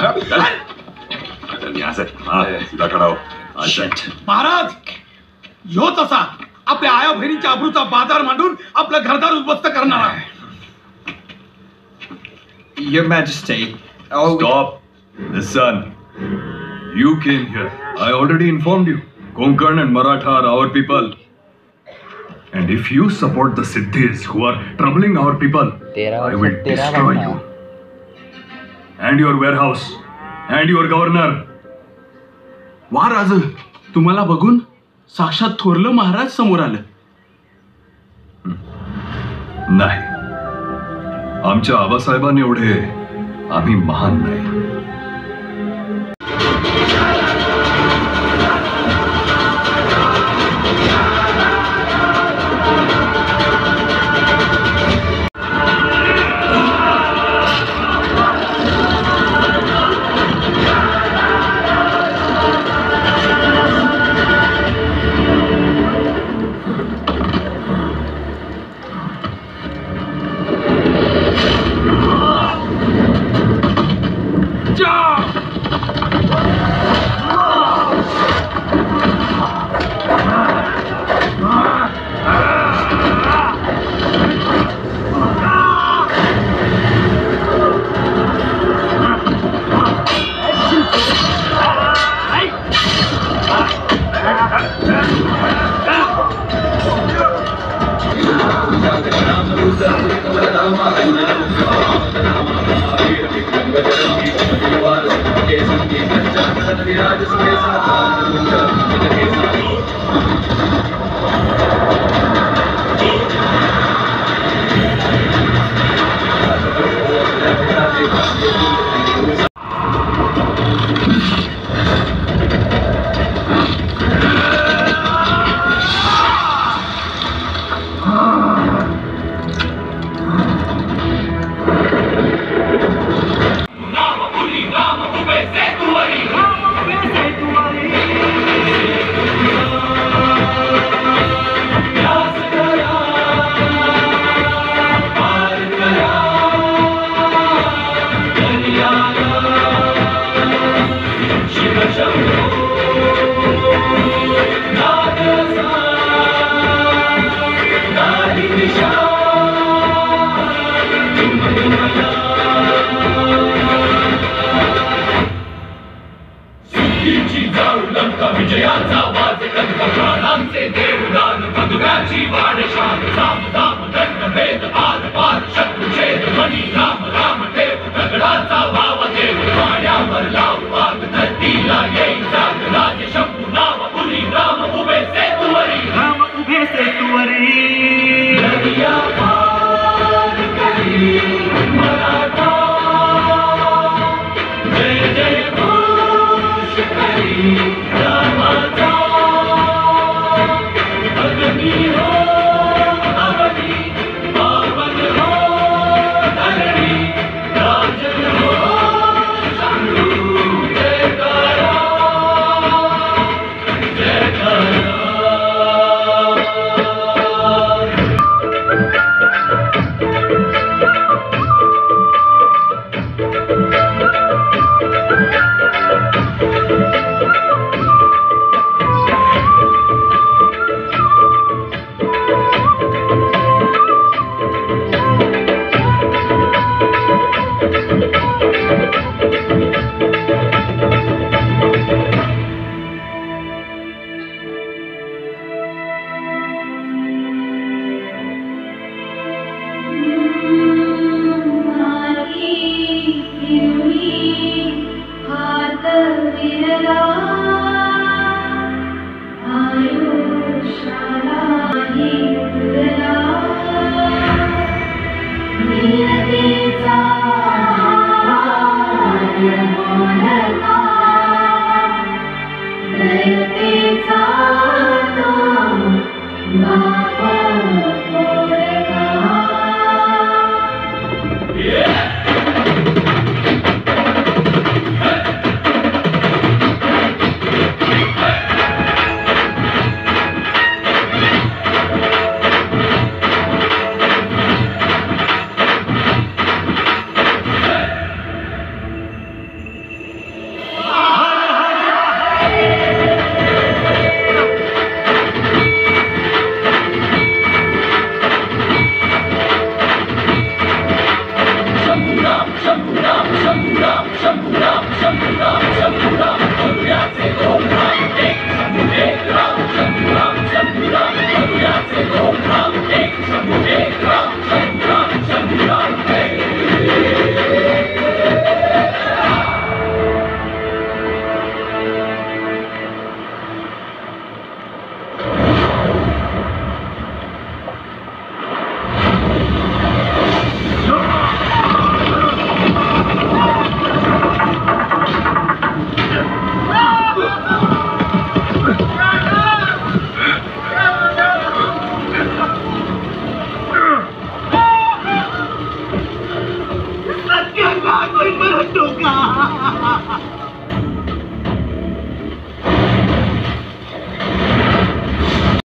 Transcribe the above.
यहाँ से सीधा खड़ा हो. महाराज ह्योच असा आपल्या आया बहिणीच्या अब्रूचा बाजार मांडून आपलं घरदार उद्ध्वस्त करणारा. Your Majesty. Stop. Listen. You came here. I already informed you. Konkan and Maratha are our people. And if you support the Siddhis who are troubling our people, I will destroy you. And your warehouse. And your governor. वा राज, तुम्हाला बघून साक्षात थोरलं महाराज समोर आलं. नाही, आमच्या आबासाहेबांनी एवढे आम्ही महान नाही. नाश होईल